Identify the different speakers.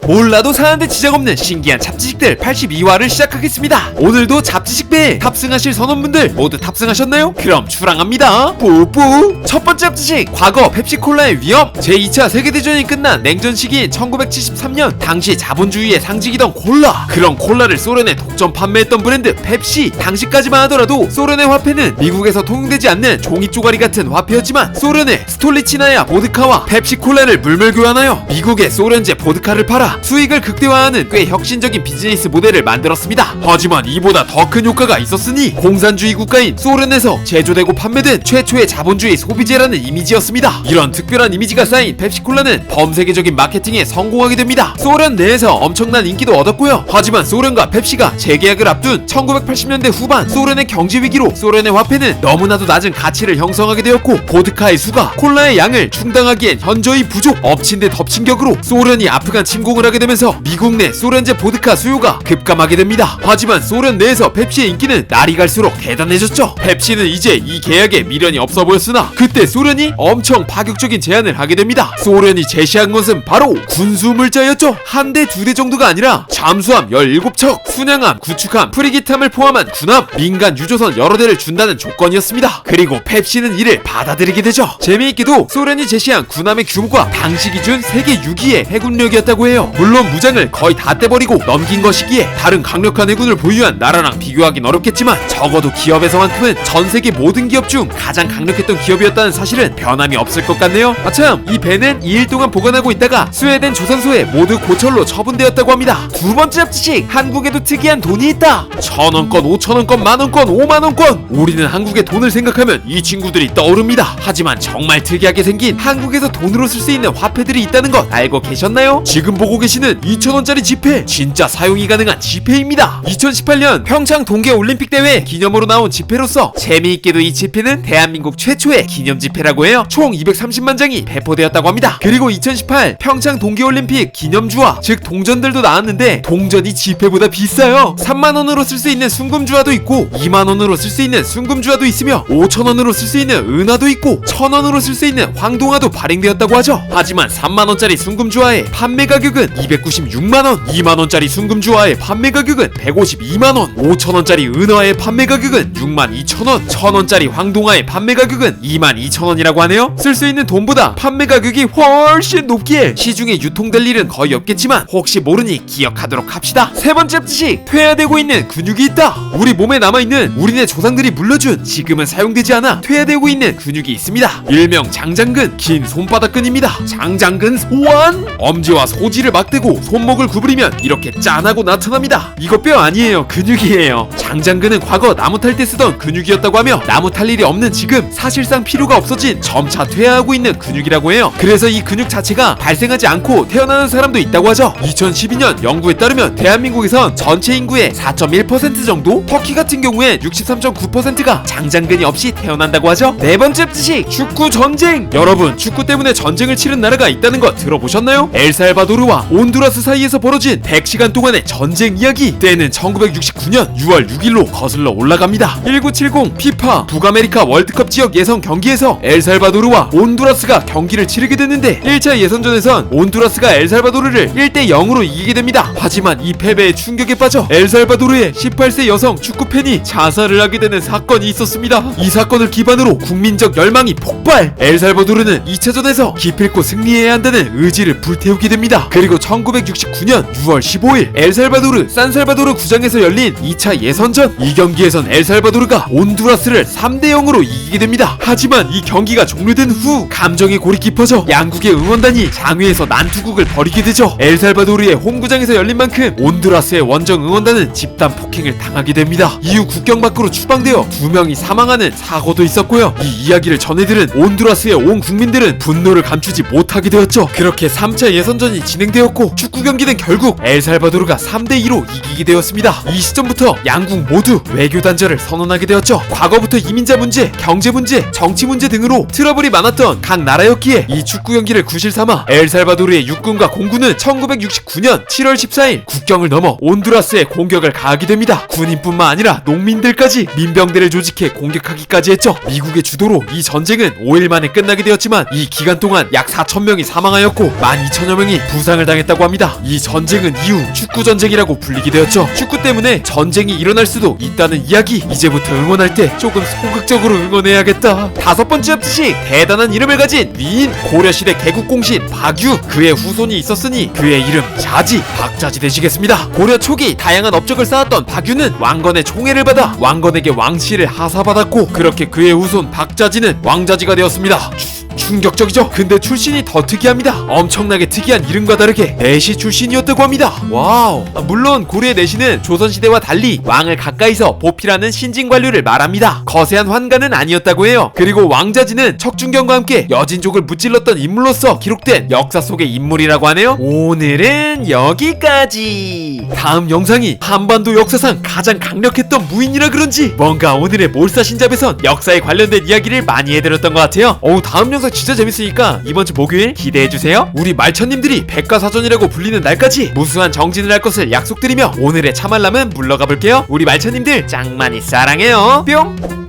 Speaker 1: 몰라도 사는데 지장없는 신기한 잡지식들 82화를 시작하겠습니다. 오늘도 잡지식배에 탑승하실 선원분들 모두 탑승하셨나요? 그럼 출항합니다. 뿌뿌. 첫 번째 잡지식, 과거 펩시콜라의 위험. 제2차 세계대전이 끝난 냉전 시기인 1973년, 당시 자본주의의 상징이던 콜라. 그런 콜라를 소련에 독점 판매했던 브랜드 펩시. 당시까지만 하더라도 소련의 화폐는 미국에서 통용되지 않는 종이 쪼가리 같은 화폐였지만, 소련의 스톨리치나야 보드카와 펩시콜라를 물물 교환하여 미국의 소련제 보드카를 팔아 수익을 극대화하는 꽤 혁신적인 비즈니스 모델을 만들었습니다. 하지만 이보다 더 큰 효과가 있었으니 공산주의 국가인 소련에서 제조되고 판매된 최초의 자본주의 소비재라는 이미지였습니다. 이런 특별한 이미지가 쌓인 펩시콜라는 범세계적인 마케팅에 성공하게 됩니다. 소련 내에서 엄청난 인기도 얻었고요. 하지만 소련과 펩시가 재계약을 앞둔 1980년대 후반, 소련의 경제 위기로 소련의 화폐는 너무나도 낮은 가치를 형성하게 되었고, 보드카의 수가 콜라의 양을 충당하기엔 현저히 부족. 엎친 데 덮친 격으로 소련이 아프간 침공을 하게 되면서 미국 내 소련제 보드카 수요가 급감하게 됩니다. 하지만 소련 내에서 펩시의 인기는 날이 갈수록 대단해졌죠. 펩시는 이제 이 계약에 미련이 없어 보였으나, 그때 소련이 엄청 파격적인 제안을 하게 됩니다. 소련이 제시한 것은 바로 군수물자였죠. 한 대, 두 대 정도가 아니라 잠수함 17척, 순양함, 구축함, 프리기함을 포함한 군함, 민간 유조선 여러 대를 준다는 조건이었습니다. 그리고 펩시는 이를 받아들이게 되죠. 재미있게도 소련이 제시한 군함의 규모가 당시 기준 세계 6위의 해군력이었다고 해요. 물론 무장을 거의 다 떼버리고 넘긴 것이기에 다른 강력한 해군을 보유한 나라랑 비교하긴 어렵겠지만, 적어도 기업에서만큼은 전 세계 모든 기업 중 가장 강력했던 기업이었다는 사실은 변함이 없을 것 같네요. 아참, 이 배는 2일 동안 보관하고 있다가 스웨덴 조선소에 모두 고철로 처분되었다고 합니다. 두 번째 잡지식, 한국에도 특이한 돈이 있다. 1,000원권, 5,000원권, 만원권, 5만원권. 우리는 한국의 돈을 생각하면 이 친구들이 떠오릅니다. 하지만 정말 특이하게 생긴 한국에서 돈으로 쓸 수 있는 화폐들이 있다는 것 알고 계셨나요? 지금 보고 계시는 2,000원짜리 지폐, 진짜 사용이 가능한 지폐입니다. 2018년 평창 동계올림픽 대회 기념으로 나온 지폐로서, 재미있게도 이 지폐는 대한민국 최초의 기념지폐라고 해요. 총 230만 장이 배포되었다고 합니다. 그리고 2018 평창 동계올림픽 기념주화, 즉 동전들도 나왔는데, 동전이 지폐보다 비싸요. 3만원으로 쓸 수 있는 순금주화도 있고, 2만원으로 쓸 수 있는 순금주화도 있으며, 5,000원으로 쓸 수 있는 은화도 있고, 1,000원으로 쓸 수 있는 황동화도 발행되었다고 하죠. 하지만 3만원짜리 순금주화의 판매 가격은 296만원, 2만원짜리 순금주화의 판매 가격은 152만원, 5,000원짜리 은화의 판매 가격은 62,000원, 1,000원짜리 황동화의 판매 가격은 22,000원이라고 하네요. 쓸 수 있는 돈보다 판매 가격이 훨씬 높기에 시중에 유통될 일은 거의 없겠지만, 혹시 모르니 기억하도록 합시다. 세 번째 잡지식, 퇴화되고 있는 근육이 있다. 우리 몸에 남아있는 우리네 조상들이 물려준, 지금은 사용되지 않아 퇴화되고 있는 근육이 있습니다. 일명 장장근, 긴 손바닥근입니다. 장장근 소환! 엄지와 소지를 막대고 손목을 구부리면 이렇게 짠하고 나타납니다. 이거 뼈 아니에요, 근육이에요. 장장근은 과거 나무 탈 때 쓰던 근육이었다고 하며, 나무 탈 일이 없는 지금 사실상 필요가 없어진, 점차 퇴화하고 있는 근육이라고 해요. 그래서 이 근육 자체가 발생하지 않고 태어나는 사람도 있다고 하죠. 2012년 연구에 따르면 대한민국에선 전체 인구의 4.1% 정도, 터키 같은 경우에 63.9%가 장장근이 없이 태어난다고 하죠. 네 번째 잡지식, 축구 전쟁. 여러분, 축구 때문에 전쟁을 치른 나라가 있다는 거 들어보셨나요? 엘살바도르와 온두라스 사이에서 벌어진 100시간 동안의 전쟁 이야기. 때는 1969년 6월 6일로 거슬러 올라갑니다. 1970 피파 북아메리카 월드컵 지역 예선 경기에서 엘살바도르와 온두라스가 경기를 치르게 됐는데, 1차 예선전에선 온두라스가 엘살바도르를 1대0으로 이기게 됩니다. 하지만 이 패배에 충격에 빠져 엘살바도르의 18세 여성 축구팬이 자살을 하게 되는 사건이 있었습니다. 이 사건을 기반으로 국민적 열망이 폭발! 엘살바도르는 2차전에서 기필코 승리해야 한다는 의지를 불태우게 됩니다. 그리고 1969년 6월 15일 엘살바도르 산살바도르 구장에서 열린 2차 예선전, 이 경기에선 엘살바도르가 온두라스를 3대0으로 이기게 됩니다. 하지만 이 경기가 종료된 후 감정의 골이 깊어져 양국의 응원단이 장외에서 난투극을 벌이게 되죠. 엘살바도르의 홈구장에서 열린 만큼 온두라스의 원정 응원단은 집단 폭행을 당하게 됩니다. 이후 국경 밖으로 추방되어 2명이 사망하는 사고도 있었고요. 이 이야기를 전해들은 온두라스의 온 국민들은 분노를 감추지 못하게 되었죠. 그렇게 3차 예선전이 진행되었고, 축구 경기는 결국 엘살바도르가 3대2로 이기게 되었습니다. 이 시점부터 양국 모두 외교 단절을 선언하게 되었죠. 과거부터 이민자 문제, 경제 문제, 정치 문제 등으로 트러블이 많았던 각 나라였기에, 이 축구 경기를 구실 삼아 엘살바도르의 육군과 공군은 1969년 7월 14일 국경을 넘어 온두라스에 공격을 가하게 됩니다. 군인뿐만 아니라 농민들까지 민병대를 조직해 공격하기까지 했죠. 미국의 주도로 이 전쟁은 5일 만에 끝나게 되었지만, 이 기간 동안 약 4,000명이 사망하였고 12,000여 명이 부상을 당했습니다. 등장했다고 합니다. 이 전쟁은 이후 축구 전쟁이라고 불리게 되었죠. 축구 때문에 전쟁이 일어날 수도 있다는 이야기. 이제부터 응원할 때 조금 소극적으로 응원해야겠다. 다섯 번째 잡지식, 대단한 이름을 가진 위인 고려시대 개국공신 박유. 그의 후손이 있었으니 그의 이름 자지, 박자지 되시겠습니다. 고려 초기 다양한 업적을 쌓았던 박유는 왕건의 총애를 받아 왕건에게 왕실을 하사받았고, 그렇게 그의 후손 박자지는 왕자지가 되었습니다. 충격적이죠? 근데 출신이 더 특이합니다. 엄청나게 특이한 이름과 다르게 내시 출신이었다고 합니다. 와우. 물론 고려의 내시는 조선시대와 달리 왕을 가까이서 보필하는 신진관료를 말합니다. 거세한 환관은 아니었다고 해요. 그리고 왕자지는 척준경과 함께 여진족을 무찔렀던 인물로서 기록된 역사 속의 인물이라고 하네요. 오늘은 여기까지. 다음 영상이 한반도 역사상 가장 강력했던 무인이라 그런지 뭔가 오늘의 몰사신잡에선 역사에 관련된 이야기를 많이 해드렸던 것 같아요. 다음 영상 진짜 재밌으니까 이번 주 목요일 기대해주세요. 우리 말천님들이 백과사전이라고 불리는 날까지 무수한 정진을 할 것을 약속드리며 오늘의 참알람은 물러가 볼게요. 우리 말천님들 짱 많이 사랑해요. 뿅.